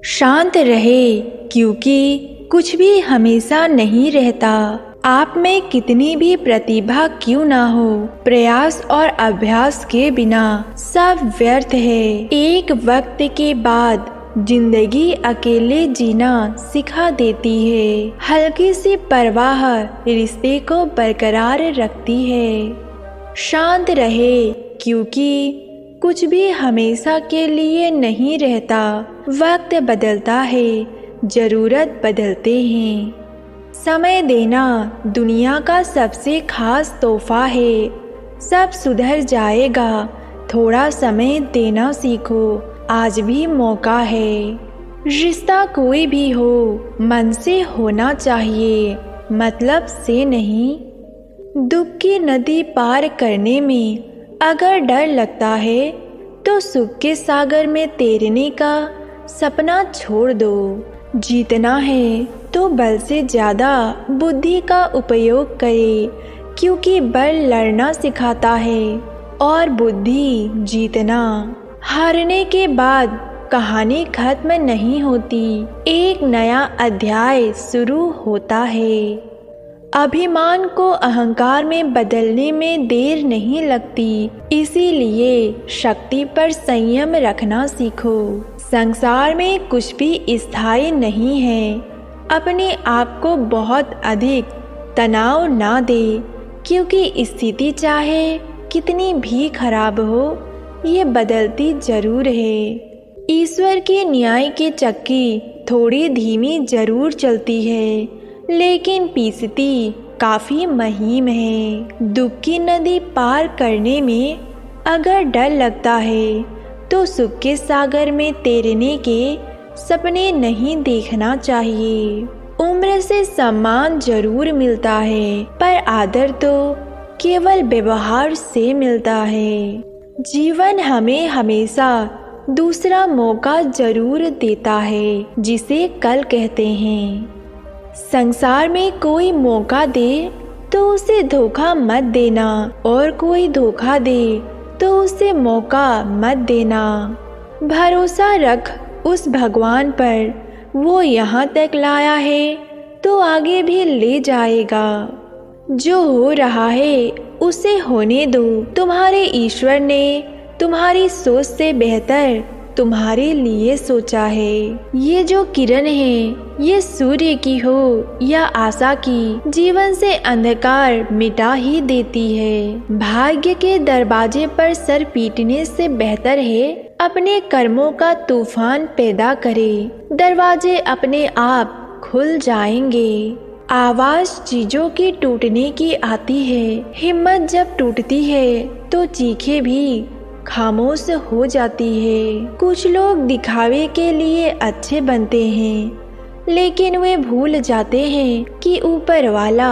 शांत रहे, क्योंकि कुछ भी हमेशा नहीं रहता। आप में कितनी भी प्रतिभा क्यों ना हो, प्रयास और अभ्यास के बिना सब व्यर्थ है। एक वक्त के बाद जिंदगी अकेले जीना सिखा देती है। हल्की सी परवाह रिश्ते को बरकरार रखती है। शांत रहे, क्योंकि कुछ भी हमेशा के लिए नहीं रहता। वक्त बदलता है, जरूरत बदलते हैं। समय देना दुनिया का सबसे खास तोहफा है। सब सुधर जाएगा, थोड़ा समय देना सीखो, आज भी मौका है। रिश्ता कोई भी हो, मन से होना चाहिए, मतलब से नहीं। दुख की नदी पार करने में अगर डर लगता है, तो सुख के सागर में तैरने का सपना छोड़ दो। जीतना है तो बल से ज़्यादा बुद्धि का उपयोग करे, क्योंकि बल लड़ना सिखाता है और बुद्धि जीतना। हारने के बाद कहानी खत्म नहीं होती, एक नया अध्याय शुरू होता है। अभिमान को अहंकार में बदलने में देर नहीं लगती, इसीलिए शक्ति पर संयम रखना सीखो। संसार में कुछ भी स्थायी नहीं है। अपने आप को बहुत अधिक तनाव ना दे, क्योंकि स्थिति चाहे कितनी भी खराब हो, ये बदलती जरूर है। ईश्वर के न्याय की चक्की थोड़ी धीमी जरूर चलती है, लेकिन पीसती काफी महीन है। दुख की नदी पार करने में अगर डर लगता है, तो सुख के सागर में तैरने के सपने नहीं देखना चाहिए। उम्र से सम्मान जरूर मिलता है, पर आदर तो केवल व्यवहार से मिलता है। जीवन हमें हमेशा दूसरा मौका जरूर देता है, जिसे कल कहते हैं। संसार में कोई मौका दे तो उसे धोखा मत देना, और कोई धोखा दे तो उसे मौका मत देना। भरोसा रख उस भगवान पर, वो यहाँ तक लाया है तो आगे भी ले जाएगा। जो हो रहा है उसे होने दो। तुम्हारे ईश्वर ने तुम्हारी सोच से बेहतर तुम्हारे लिए सोचा है। ये जो किरण है, ये सूर्य की हो या आशा की, जीवन से अंधकार मिटा ही देती है। भाग्य के दरवाजे पर सर पीटने से बेहतर है अपने कर्मों का तूफान पैदा करे। दरवाजे अपने आप खुल जाएंगे। आवाज चीजों की टूटने की आती है। हिम्मत जब टूटती है तो चीखें भी खामोश हो जाती है। कुछ लोग दिखावे के लिए अच्छे बनते हैं, लेकिन वे भूल जाते हैं कि ऊपर वाला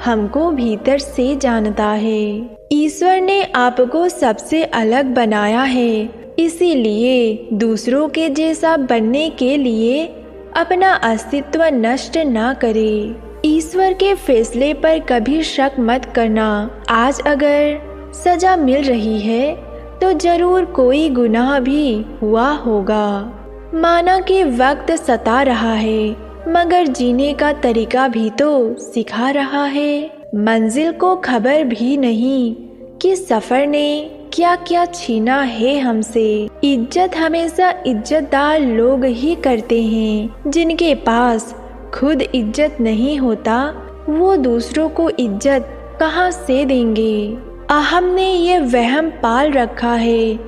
हमको भीतर से जानता है। ईश्वर ने आपको सबसे अलग बनाया है, इसीलिए दूसरों के जैसा बनने के लिए अपना अस्तित्व नष्ट ना करे। ईश्वर के फैसले पर कभी शक मत करना। आज अगर सजा मिल रही है तो जरूर कोई गुनाह भी हुआ होगा। माना कि वक्त सता रहा है, मगर जीने का तरीका भी तो सिखा रहा है। मंजिल को खबर भी नहीं कि सफर ने क्या क्या छीना है हमसे। इज्जत हमेशा इज्जतदार लोग ही करते हैं। जिनके पास खुद इज्जत नहीं होता, वो दूसरों को इज्जत कहाँ से देंगे। अहम ने ये वहम पाल रखा है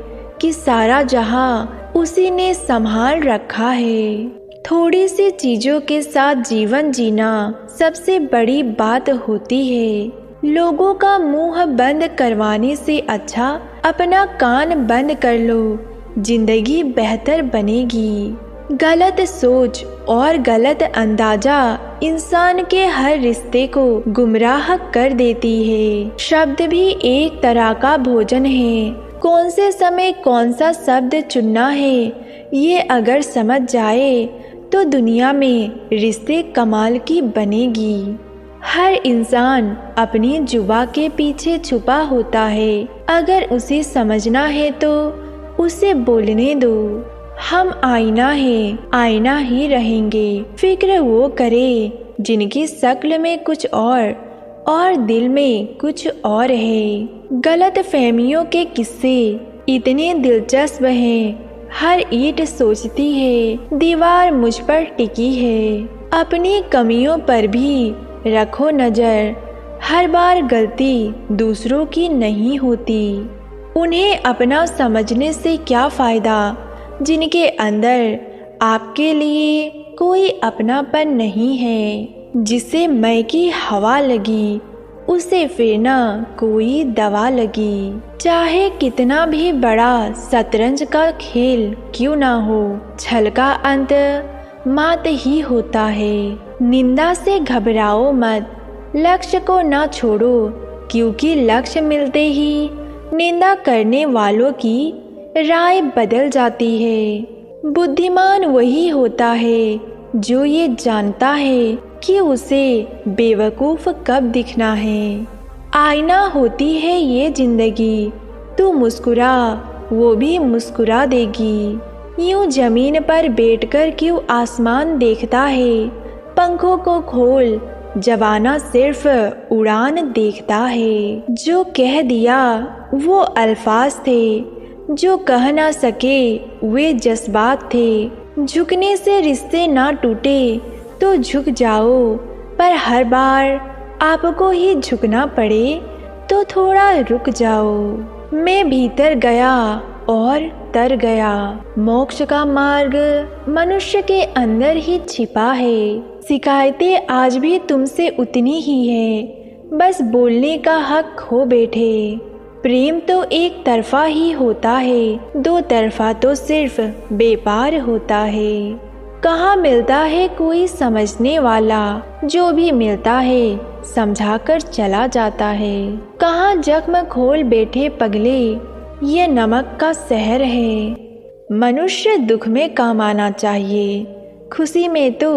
कि सारा जहां उसी ने संभाल रखा है। थोड़ी सी चीजों के साथ जीवन जीना सबसे बड़ी बात होती है। लोगों का मुंह बंद करवाने से अच्छा अपना कान बंद कर लो, जिंदगी बेहतर बनेगी। गलत सोच और गलत अंदाजा इंसान के हर रिश्ते को गुमराह कर देती है। शब्द भी एक तरह का भोजन है। कौन से समय कौन सा शब्द चुनना है, ये अगर समझ जाए तो दुनिया में रिश्ते कमाल की बनेगी। हर इंसान अपनी जुबा के पीछे छुपा होता है। अगर उसे समझना है तो उसे बोलने दो। हम आईना है, आईना ही रहेंगे। फिक्र वो करे जिनकी शक्ल में कुछ और दिल में कुछ और है। गलत फहमियों के किस्से इतने दिलचस्प हैं, हर ईंट सोचती है दीवार मुझ पर टिकी है। अपनी कमियों पर भी रखो नजर, हर बार गलती दूसरों की नहीं होती। उन्हें अपना समझने से क्या फ़ायदा जिनके अंदर आपके लिए कोई अपनापन नहीं है। जिसे मई की हवा लगी उसे फिर ना कोई दवा लगी। चाहे कितना भी बड़ा शतरंज का खेल क्यों ना हो, छल का अंत मात ही होता है। निंदा से घबराओ मत, लक्ष्य को ना छोड़ो, क्योंकि लक्ष्य मिलते ही निंदा करने वालों की राय बदल जाती है। बुद्धिमान वही होता है जो ये जानता है कि उसे बेवकूफ़ कब दिखना है। आईना होती है ये जिंदगी, तू मुस्कुरा वो भी मुस्कुरा देगी। यूं जमीन पर बैठकर क्यों आसमान देखता है, पंखों को खोल जवाना सिर्फ उड़ान देखता है। जो कह दिया वो अल्फाज थे, जो कह ना सके वे जज्बात थे। झुकने से रिश्ते ना टूटे तो झुक जाओ, पर हर बार आपको ही झुकना पड़े तो थोड़ा रुक जाओ। मैं भीतर गया और तर गया, मोक्ष का मार्ग मनुष्य के अंदर ही छिपा है। शिकायतें आज भी तुमसे उतनी ही है, बस बोलने का हक खो बैठे। प्रेम तो एक तरफा ही होता है, दो तरफा तो सिर्फ बेपार होता है। कहाँ मिलता है कोई समझने वाला, जो भी मिलता है समझाकर चला जाता है। कहाँ जख्म खोल बैठे पगले, ये नमक का शहर है। मनुष्य दुख में काम आना चाहिए, खुशी में तो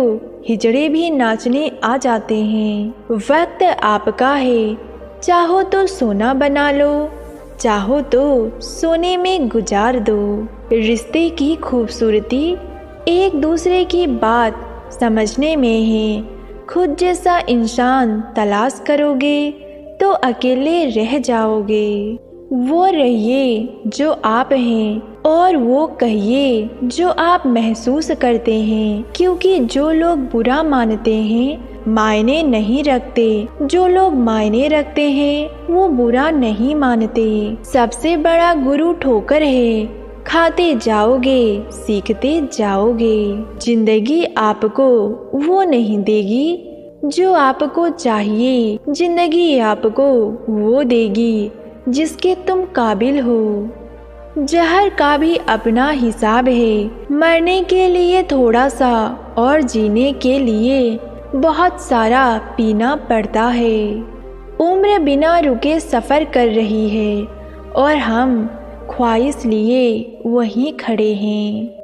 हिजड़े भी नाचने आ जाते हैं। वक्त आपका है, चाहो तो सोना बना लो, चाहो तो सोने में गुजार दो। रिश्ते की खूबसूरती एक दूसरे की बात समझने में है। खुद जैसा इंसान तलाश करोगे तो अकेले रह जाओगे। वो रहिए जो आप हैं और वो कहिए जो आप महसूस करते हैं, क्योंकि जो लोग बुरा मानते हैं मायने नहीं रखते, जो लोग मायने रखते हैं वो बुरा नहीं मानते। सबसे बड़ा गुरु ठोकर है, खाते जाओगे सीखते जाओगे। जिंदगी आपको वो नहीं देगी जो आपको चाहिए, जिंदगी आपको वो देगी जिसके तुम काबिल हो। जहर का भी अपना हिसाब है, मरने के लिए थोड़ा सा और जीने के लिए बहुत सारा पीना पड़ता है। उम्र बिना रुके सफ़र कर रही है और हम ख्वाहिश लिए वहीं खड़े हैं।